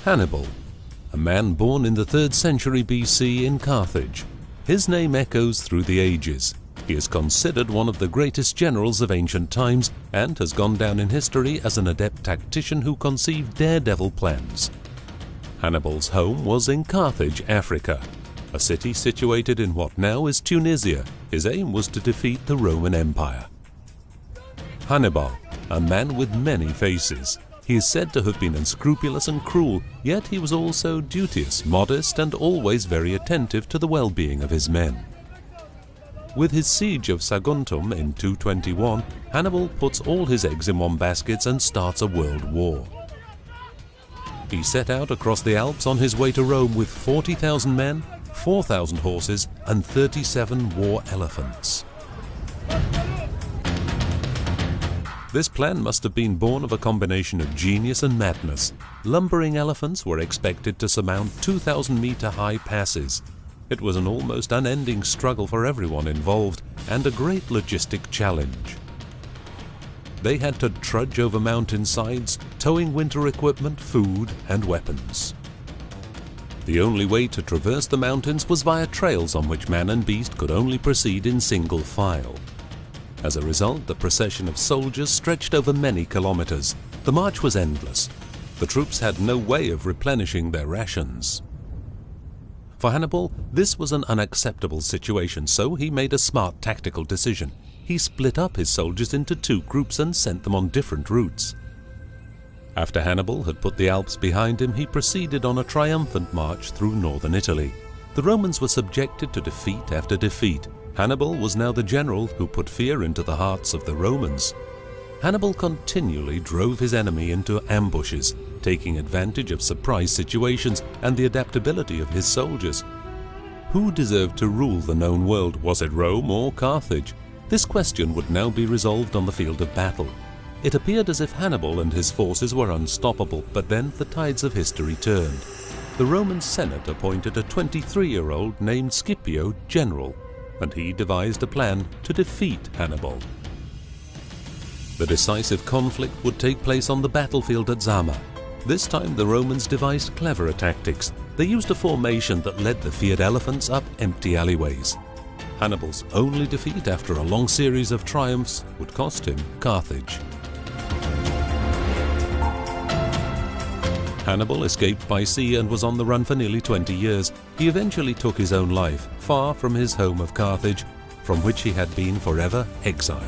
Hannibal, a man born in the 3rd century BC in Carthage. His name echoes through the ages. He is considered one of the greatest generals of ancient times and has gone down in history as an adept tactician who conceived daredevil plans. Hannibal's home was in Carthage, Africa, a city situated in what now is Tunisia. His aim was to defeat the Roman Empire. Hannibal, a man with many faces. He is said to have been unscrupulous and cruel, yet he was also duteous, modest, and always very attentive to the well-being of his men. With his siege of Saguntum in 221, Hannibal puts all his eggs in one basket and starts a world war. He set out across the Alps on his way to Rome with 40,000 men, 4,000 horses, and 37 war elephants. This plan must have been born of a combination of genius and madness. Lumbering elephants were expected to surmount 2,000-meter-high passes. It was an almost unending struggle for everyone involved and a great logistic challenge. They had to trudge over mountainsides, towing winter equipment, food, and weapons. The only way to traverse the mountains was via trails on which man and beast could only proceed in single file. As a result, the procession of soldiers stretched over many kilometers. The march was endless. The troops had no way of replenishing their rations. For Hannibal, this was an unacceptable situation, so he made a smart tactical decision. He split up his soldiers into 2 groups and sent them on different routes. After Hannibal had put the Alps behind him, he proceeded on a triumphant march through northern Italy. The Romans were subjected to defeat after defeat. Hannibal was now the general who put fear into the hearts of the Romans. Hannibal continually drove his enemy into ambushes, taking advantage of surprise situations and the adaptability of his soldiers. Who deserved to rule the known world? Was it Rome or Carthage? This question would now be resolved on the field of battle. It appeared as if Hannibal and his forces were unstoppable, but then the tides of history turned. The Roman Senate appointed a 23-year-old named Scipio general, and he devised a plan to defeat Hannibal. The decisive conflict would take place on the battlefield at Zama. This time the Romans devised cleverer tactics. They used a formation that led the feared elephants up empty alleyways. Hannibal's only defeat after a long series of triumphs would cost him Carthage. Hannibal escaped by sea and was on the run for nearly 20 years. He eventually took his own life, far from his home of Carthage, from which he had been forever exiled.